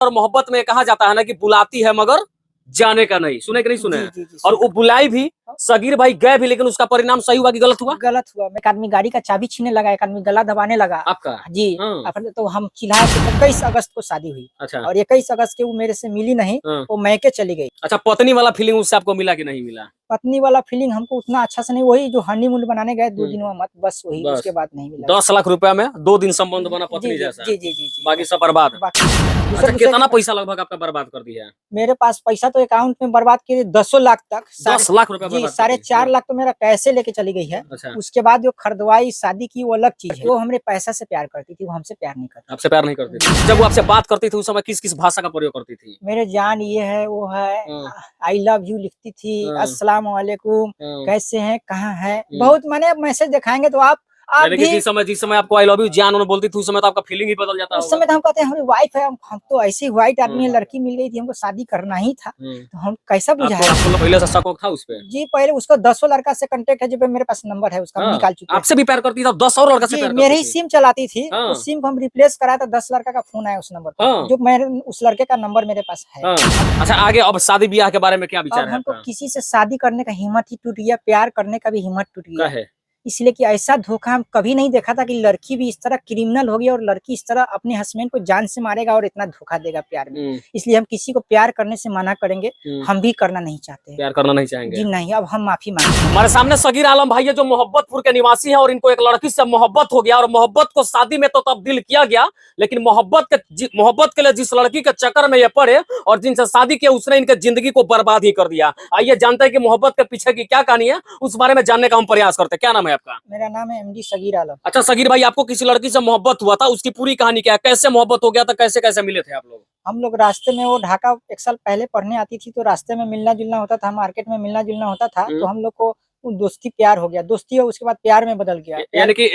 और मोहब्बत में कहा जाता है ना कि बुलाती है मगर जाने का नहीं। सुने कि नहीं सुने? जी। और वो बुलाई भी, सगीर भाई गए भी, लेकिन उसका परिणाम सही हुआ कि गलत हुआ? गलत हुआ। एक आदमी गाड़ी का चाबी छीनने लगा, एक आदमी गला दबाने लगा आपका? जी। तो हम चिल्लाए। 21 अगस्त को शादी हुई। अच्छा। और 21 अगस्त के वो मेरे से मिली नहीं, वो मैके चली गई। अच्छा, पत्नी वाला फीलिंग उससे आपको मिला कि नहीं मिला? पत्नी वाला फीलिंग हमको उतना अच्छा से नहीं, वही जो हनीमून बनाने गए 2 दिन मत, बस वही, बस। उसके बाद नहीं मिला। 10 लाख रुपया में 2 दिन संबंध बना पत्नी जैसा। जी। बाकी सब बर्बाद। अच्छा, कितना पैसा लगभग आपका बर्बाद कर दिया है? मेरे पास पैसा तो अकाउंट में बर्बाद किए 10 लाख तक। 10 लाख रुपया जी, 4.5 लाख तो मेरा कैसे लेके चली गई है। अच्छा। उसके बाद जो खरीदवाई शादी की वो अलग चीज है। वो हमरे पैसा से प्यार करती थी, वो हमसे प्यार नहीं करती। आपसे प्यार नहीं करती थी? जब वो आपसे बात करती थी उस समय किस किस भाषा का प्रयोग करती थी? मेरे जान ये है वो है, आई लव यू लिखती थी, अस्सलाम वालेकुम, कैसे हैं, कहाँ है, बहुत माने मैसेज दिखाएंगे तो आप भी जिस समय आपको आई लव यू जान उन्होंने बोलती थी उस समय तो आपका फीलिंग ही बदल जाता उस समय तो हम कहते हैं हमारी वाइफ है, हम तो ऐसी व्हाइट आदमी है, लड़की मिल गई थी, हमको शादी करना ही था, तो हम कैसा बुझाए। आपको पहले से शक था उस पे? जी, पहले उसको 10 लड़का से कांटेक्ट है, जो मेरे पास नंबर है उसका, निकाल चुके हैं। आपसे भी प्यार करती थी? 10 और लड़का से प्यार करती थी? मेरे ही सिम चलाती थी, उस सिम को हम रिप्लेस कराया था, 10 लड़का का फोन आया उस नंबर पर, जो मेरे उस लड़के का नंबर मेरे पास है। अच्छा, आगे अब शादी ब्याह के बारे में क्या विचार है? हमको किसी से शादी करने का हिम्मत ही टूट गया, प्यार करने का भी हिम्मत टूट गया, इसलिए कि ऐसा धोखा हम कभी नहीं देखा था कि लड़की भी इस तरह क्रिमिनल होगी और लड़की इस तरह अपने हस्बैंड को जान से मारेगा और इतना धोखा देगा प्यार में। इसलिए हम किसी को प्यार करने से मना करेंगे, हम भी करना नहीं चाहते। प्यार करना नहीं चाहेंगे? जी नहीं, अब हम माफी मांगते हैं। हमारे सामने सगीर आलम भाई है जो मोहब्बतपुर के निवासी है और इनको एक लड़की से मोहब्बत हो गया और मोहब्बत को शादी में तो तब्दील किया गया, लेकिन मोहब्बत के लिए जिस लड़की के चक्कर में ये पड़े और जिनसे शादी किया उसने इनके जिंदगी को बर्बाद ही कर दिया। आइए जानते हैं कि मोहब्बत के पीछे की क्या कहानी है, उस बारे में जानने का हम प्रयास करते हैं। क्या नाम है आपका? मेरा नाम एमडी सगीर आलम। अच्छा सगीर भाई, आपको किसी लड़की से मोहब्बत हुआ था, उसकी पूरी कहानी क्या है? कैसे मोहब्बत हो गया था, कैसे कैसे मिले थे आप लोग? हम लोग रास्ते में, वो ढाका 1 साल पहले पढ़ने आती थी, तो रास्ते में मिलना जुलना होता था, मार्केट में मिलना जुलना होता था, तो हम लोग को दोस्ती प्यार हो गया, दोस्ती और उसके बाद प्यार में बदल गया।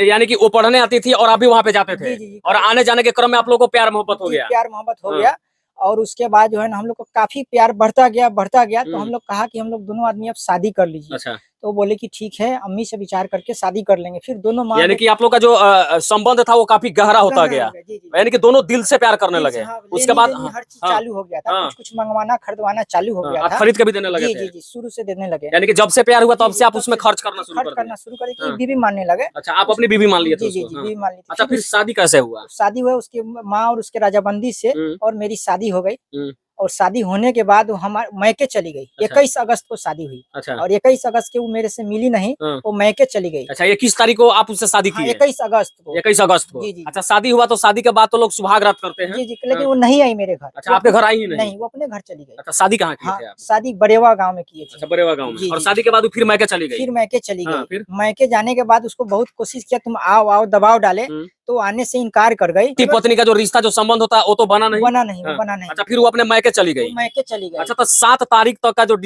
यानी कि वो पढ़ने आती थी और आप भी वहाँ पे जाते थे? जी। और आने जाने के क्रम में आप लोग को प्यार मोहब्बत हो गया? प्यार मोहब्बत हो गया, और उसके बाद जो है ना हम लोग को काफी प्यार बढ़ता गया। तो हम लोग कहा कि हम लोग दोनों आदमी अब शादी कर लीजिए। अच्छा। तो बोले कि ठीक है, अम्मी से विचार करके शादी कर लेंगे। फिर दोनों यानी कि आप लोग का जो संबंध था वो काफी गहरा होता गया, यानी कि दोनों दिल से प्यार करने लगे। उसके बाद हर चीज चालू हो गया था, कुछ मंगवाना खरीदवाना चालू हो गया था। खरीद के भी देने लगे थे? जी, शुरू से देने लगे। यानी कि जब से प्यार हुआ तब से आप उसमें खर्च करना शुरू कर बीवी मानने लगे। अच्छा, आप अपनी बीवी मान लिए थे? जी, बीवी मान ली। अच्छा, फिर शादी कैसे हुआ? शादी हुआ उसकी माँ और उसके राजाबंदी से, और मेरी शादी हो गई। और शादी होने के बाद वो हमारे मैके चली गई। 21 अगस्त को शादी हुई। अच्छा। और 21 अगस्त के वो मेरे से मिली नहीं, वो मैके चली गई। अच्छा, 21 तारीख को आप उससे शादी की? 21 अगस्त को। 21 अगस्त को? जी। अच्छा, शादी हुआ तो शादी के बाद तो लोग सुहाग रात करते हैं? जी, लेकिन वो नहीं आई मेरे घर। अच्छा, आपके घर आई ही नहीं, वो अपने घर चली गई। अच्छा, शादी कहाँ की थी आप? शादी बरेवा गाँव में की थी। अच्छा, बरेवा गाँव में। और शादी के बाद फिर मैके चली गई? फिर मैके चली गई। मैके जाने के बाद उसको बहुत कोशिश किया, तुम आओ दबाव डाले, तो आने से इनकार कर गई। पत्नी का जो रिश्ता जो संबंध होता है वो तो बना नहीं? बना नहीं। अच्छा, फिर वो अपने मैके चली गई? मैके चली गई। अच्छा, तो 7 तारीख तक का जो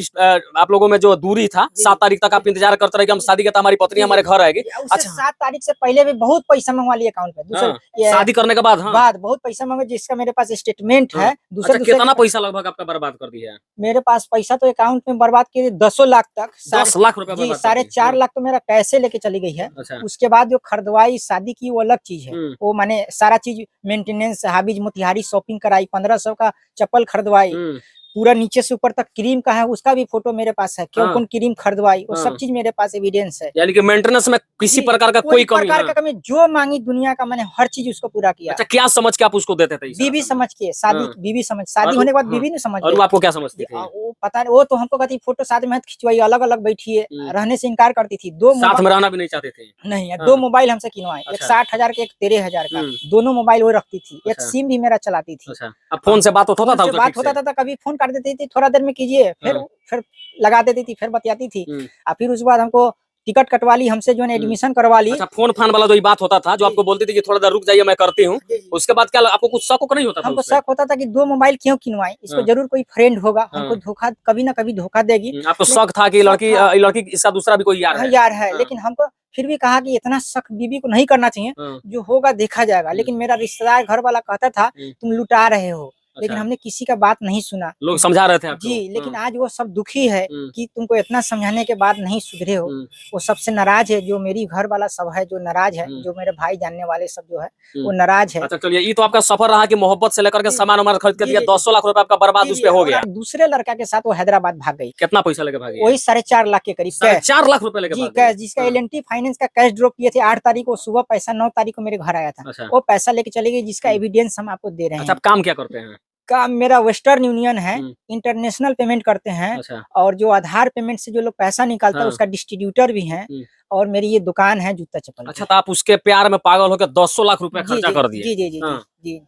आप लोगों में जो दूरी था, 7 तारीख तक आप इंतजार करते रहे कि हम शादी के, हमारी पत्नी हमारे घर आएगी। अच्छा, 7 तारीख से पहले भी बहुत पैसा मंगवा लिया अकाउंट पे। शादी करने के बाद? बहुत पैसा मांगे, जिसका मेरे पास स्टेटमेंट है। कितना पैसा लगभग आपका बर्बाद कर दिया? मेरे पास पैसा तो अकाउंट में बर्बाद किए 10 लाख तक। 10 लाख रुपए? जी, 4.5 लाख तो मेरा कैसे लेके चली गई है। उसके बाद जो खरीदवाई शादी की वो अलग चीज है, वो माने सारा चीज मेंटेनेंस, हाबिज मोतिहारी शॉपिंग कराई, 1500 का चप्पल खरीदवाई, पूरा नीचे से ऊपर तक क्रीम का है, उसका भी फोटो मेरे पास है, कौन क्रीम खरीदवाई, वो सब चीज मेरे पास एविडेंस है। यानी कि मेंटेनेंस में किसी प्रकार का कोई कमी? जो मांगी दुनिया का, मैंने हर चीज उसको पूरा किया। अच्छा, क्या समझ के आप उसको देते थे? बीवी समझ के, शादी होने के बाद बीवी नहीं समझ। और वो आपको क्या समझती थी? वो पता नहीं, वो तो हमको कहती फोटो साथ में खिंचवाई, अलग अलग बैठी है, रहने से इनकार करती थी। साथ में रहना भी नहीं चाहते थे? नहीं, 2 मोबाइल हमसे किनवाए, एक 60,000 के, एक 13,000 का, दोनों मोबाइल वो रखती थी। एक सिम भी मेरा चलाती थी। अब फोन से बात होता था? बात होता था, कभी फोन कर देती थी, थोड़ा देर में कीजिए, फिर लगा देती थी, फिर बतियाती थी। और फिर उसके बाद हमको टिकट कटवा ली हमसे, जो है एडमिशन करवा ली। अच्छा, फोन फान वाला जो बात होता था, जो आपको बोलती थी कि थोड़ा देर रुक जाइए मैं करती हूँ, उसके बाद क्या आपको कुछ शक नहीं होता था? हमको शक होता था कि 2 मोबाइल क्यों किनवाई, इसको जरूर कोई फ्रेंड होगा, हमको धोखा, कभी ना कभी धोखा देगी। आपको शक था कि लड़की इसका दूसरा भी कोई यार है। लेकिन हमको फिर भी कहा कि इतना शक बीवी को नहीं करना चाहिए, जो होगा देखा जाएगा। लेकिन मेरा रिश्तेदार घर वाला कहता था तुम लुटा रहे हो, लेकिन हमने किसी का बात नहीं सुना। लोग समझा रहे थे आपको। जी, लेकिन आज वो सब दुखी है कि तुमको इतना समझाने के बाद नहीं सुधरे हो। वो सबसे नाराज है, जो मेरी घर वाला सब है जो नाराज है, जो मेरे भाई जानने वाले सब जो है वो नाराज है। अच्छा चलिए, ये तो आपका सफर रहा कि मोहब्बत से लेकर के सामान वामान खरीद कर दिया, 200 लाख रुपए आपका बर्बाद उस पे हो गया। दूसरे लड़का के साथ वो हैदराबाद भाग गई। कितना पैसा लेके भागी? वही 4.5 लाख के करीब, 4.5 लाख रुपए लेके जी कैश, जिसका L&T फाइनेंस का कैश ड्रॉप किए थे 8 तारीख को सुबह, पैसा 9 तारीख को मेरे घर आया था। अच्छा। वो पैसा लेके चले गई, जिसका एविडेंस हम आपको दे रहे हैं। अच्छा, आप काम क्या करते हैं? काम मेरा वेस्टर्न यूनियन है, इंटरनेशनल पेमेंट करते हैं। अच्छा। और जो आधार पेमेंट से जो लोग पैसा निकालता है उसका डिस्ट्रीब्यूटर भी है। और मेरी ये दुकान है जूता चप्पल। अच्छा, तो आप उसके प्यार में पागल होकर 200 लाख रुपए खर्चा कर दिए? जी जी जी जी।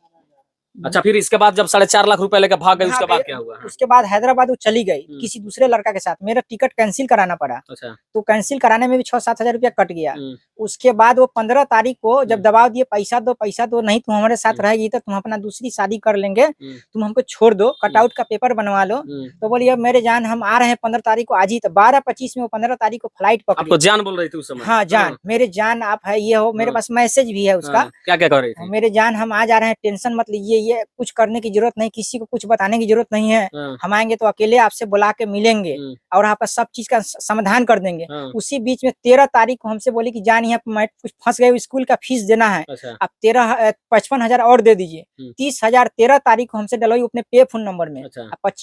अच्छा, फिर इसके बाद जब 4.5 लाख रुपए लेकर भाग गए, उसके बाद क्या हुआ? उसके बाद हैदराबाद वो चली गई किसी दूसरे लड़का के साथ। मेरा टिकट कैंसिल कराना पड़ा। अच्छा। तो कैंसिल कराने में भी 6-7 हजार रुपया कट गया। उसके बाद वो 15 तारीख को जब दबाव दिए, पैसा दो, नहीं तुम हमारे साथ रहेगी तो तुम अपना दूसरी शादी कर लेंगे, तुम हमको छोड़ दो, कटआउट का पेपर बनवा लो। तो बोलिए अब मेरे जान हम आ रहे हैं 15 तारीख को, आज ही तो 12:25 में वो 15 तारीख को फ्लाइट पकड़ी। आपको जान बोल रही थी उस समय? हाँ जान, मेरे जान आप है, ये हो, मेरे पास मैसेज भी है उसका। क्या क्या कर रही थी? मेरे जान हम आ जा रहे हैं, टेंशन मत लीजिए, ये कुछ करने की जरूरत नहीं, किसी को कुछ बताने की जरूरत नहीं है। हम आएंगे तो अकेले आपसे बुला के मिलेंगे और आपका सब चीज का समाधान कर देंगे। उसी बीच में 13 तारीख को हमसे बोले कि जान यहाँ मैं कुछ फंस गए, स्कूल का फीस देना है। अच्छा। आप 55 हजार और दे दीजिए। 30 हजार 13 तारीख को हमसे डलवाई अपने पे फोन नंबर में। अच्छा।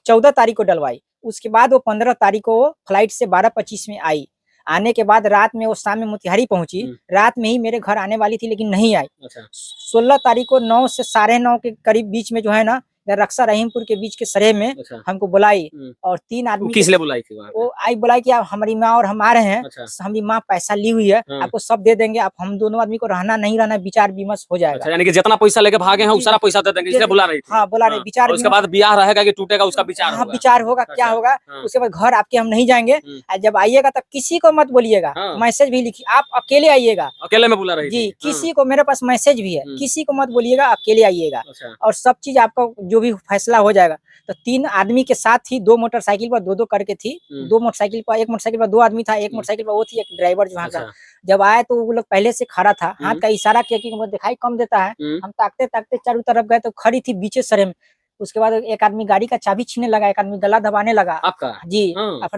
14 तारीख को डलवाई। उसके बाद वो 15 तारीख को फ्लाइट से 12:25 में आई। आने के बाद रात में वो शाम में मोतिहारी पहुंची। रात में ही मेरे घर आने वाली थी लेकिन नहीं आई। अच्छा। 16 तारीख को 9 से 9:30 के करीब बीच में जो है ना, रक्षा रहीमपुर के बीच के सरे में हमको बुलाई। और 3 आदमी किस लिए बुलाई थी? वो आई बुलाई कि आप हमारी माँ और हम आ रहे हैं। अच्छा। हमारी माँ पैसा ली हुई है, आपको सब दे देंगे, आप हम दोनों आदमी को रहना नहीं रहना विचार विमर्श हो जाएगा। अच्छा, यानी कि जितना पैसा लेके भागे हैं वो सारा पैसा दे देंगे, इसलिए बुला रही थी? हाँ बुला रही, विचार। उसके बाद ब्याह रहेगा कि टूटेगा उसका विचार होगा? विचार होगा क्या होगा। उसके बाद घर आपके हम नहीं जाएंगे। जब आइएगा तब किसी को मत बोलिएगा, मैसेज भी लिखिए, आप अकेले आइएगा। अकेले में बुला रही थी? जी, किसी को, मेरे पास मैसेज भी है, किसी को मत बोलिएगा, अकेले आइएगा। और सब चीज आपका जो भी फैसला हो जाएगा। तो 3 आदमी के साथ थी, 2 मोटरसाइकिल पर 2-2 करके थी। 2 मोटरसाइकिल पर, एक मोटरसाइकिल पर 2 आदमी था, एक मोटरसाइकिल पर वो थी, एक ड्राइवर जो वहाँ का। जब आए तो वो लोग पहले से खड़ा था, हाथ का इशारा किया कि मुझे दिखाई कम देता है। हम ताकते ताकते चारों तरफ गए तो खड़ी थी बीचे सरे में। उसके बाद एक आदमी गाड़ी का चाबी छीनने लगा, एक आदमी गला दबाने लगा आपका। जी।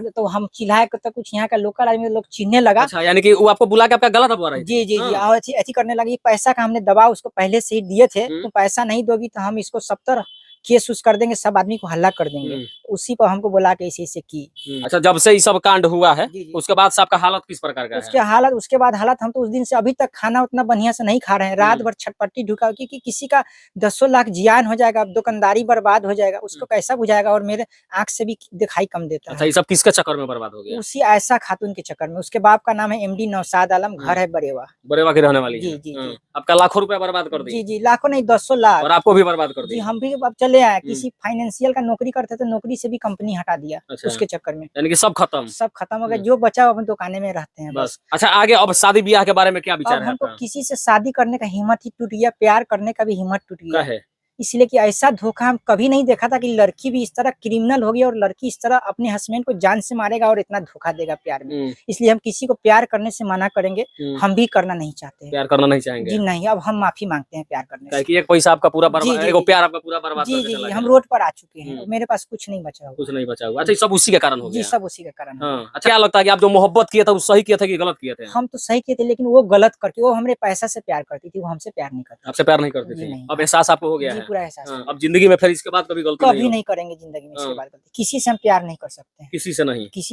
तो हम चिल्लाए तो कुछ यहाँ का लोकल आदमी लोग छीनने लगा। अच्छा, यानी कि वो आपको बुला के आपका गला दबा रही थी? जी जी जी, और ऐसी करने लगी। पैसा का हमने दबाव उसको पहले से ही दिए थे, तो पैसा नहीं दोगी तो हम इसको 70 केस उस कर देंगे, सब आदमी को हल्ला कर देंगे। उसी पर हमको बोला के इसे की। अच्छा, जब से ये सब कांड हुआ है उसके बाद से आपका हालत किस प्रकार का है? उसके बाद हालत, हम तो उस दिन से अभी तक खाना उतना बढ़िया से नहीं खा रहे हैं। रात भर छटपट्टी ढुका, क्योंकि किसी का 200 लाख जियान हो जाएगा, दुकानदारी बर्बाद हो जाएगा, उसको कैसा बुझाएगा। और मेरे आंख से भी दिखाई कम देता है। अच्छा, ये सब किसके चक्कर में बर्बाद हो गया? उसी आयशा खातून के चक्कर में। उसके बाप का नाम है MD नौशाद आलम, घर है बरेवा की रहने वाली? जी जी जी। आपका लाखों रुपया बर्बाद कर दिया? जी जी, लाखों नहीं 200 लाख। और आपको भी बर्बाद कर दिया? हम भी अब चले आए, किसी फाइनेंशियल का नौकरी करते तो नौकरी से भी कंपनी हटा दिया। अच्छा। उसके चक्कर में यानी कि सब खत्म हो गया। जो बचा अपन दुकाने में रहते हैं बस। अच्छा, आगे अब शादी ब्याह के बारे में क्या विचार है? हमको किसी से शादी करने का हिम्मत ही टूट गया, प्यार करने का भी हिम्मत टूट गया है। इसलिए कि ऐसा धोखा हम कभी नहीं देखा था कि लड़की भी इस तरह क्रिमिनल होगी और लड़की इस तरह अपने हस्बैंड को जान से मारेगा और इतना धोखा देगा प्यार में। इसलिए हम किसी को प्यार करने से मना करेंगे, हम भी करना नहीं चाहते। प्यार करना नहीं चाहेंगे? जी नहीं, अब हम माफी मांगते हैं प्यार करने से। कि एक पैसा आपका पूरा बर्बाद, एक प्यार आपका पूरा बर्बाद। जी जी, हम रोड पर आ चुके हैं, मेरे पास कुछ नहीं बचा हुआ। कुछ नहीं बचा हुआ। अच्छा, सब उसी के कारण हो गया? जी, सब उसी के कारण। अच्छा, क्या लगता है कि आप जो मोहब्बत किया था वो सही किया था कि गलत किया था? हम तो सही किए थे, लेकिन वो गलत करके, वो हमारे पैसा से प्यार करती थी, वो हमसे प्यार नहीं करती। आपसे प्यार नहीं करती थी? अब एहसास आपको हो गया है? पूरा एहसास। अब जिंदगी में फिर इसके बाद कभी गलती नहीं करेंगे जिंदगी में। इसके बाद गलती किसी से हम प्यार नहीं कर सकते हैं। किसी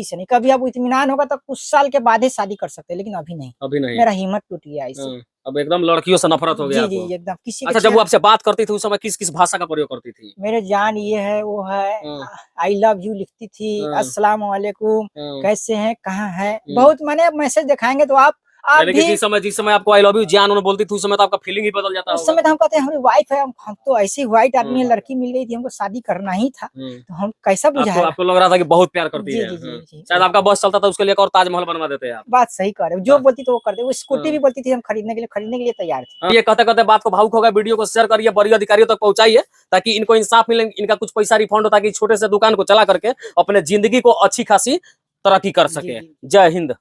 से नहीं? कभी अब इत्मीनान होगा तो कुछ साल के बाद ही शादी कर सकते हैं, लेकिन अभी नहीं। मेरा हिम्मत टूट गया इससे। अब एकदम लड़कियों से नफरत हो गया? जी जी, एकदम। किसी अच्छा, जब वो आपसे बात करती थी उस समय किस किस भाषा का प्रयोग करती थी? मेरे जान ये है वो है, आई लव यू लिखती थी, अस्सलाम वालेकुम, कैसे हैं, कहाँ है, बहुत। मैंने मैसेज दिखाएंगे तो आप जिस समय आपको आई लव यू जान बोलती थी उस समय तो आपका फीलिंग ही बदल जाता है। उस समय तो हम कहते हैं हमारी वाइफ है, हम तो ऐसी व्हाइट आदमी है, लड़की मिल गई थी, हमको शादी करना ही था, तो हम कैसा बुझाएं? आपको लग रहा था कि बहुत प्यार करती है? शायद आपका बस चलता था उसके लिए और ताजमहल बनवा देते हैं। बात सही कर रहे हो, जो बोलती तो वो करते। वो स्कूटी भी बोलती थी हम खरीदने के लिए तैयार थे। ये कहते कहते बात को भावुक होगा, वीडियो को शेयर करिए, बड़ी अधिकारियों तक पहुंचाइए ताकि इनको इंसाफ मिले, इनका कुछ पैसा रिफंड हो, ताकि छोटे से दुकान को चला करके अपने जिंदगी को अच्छी खासी तरक्की कर सके। जय हिंद।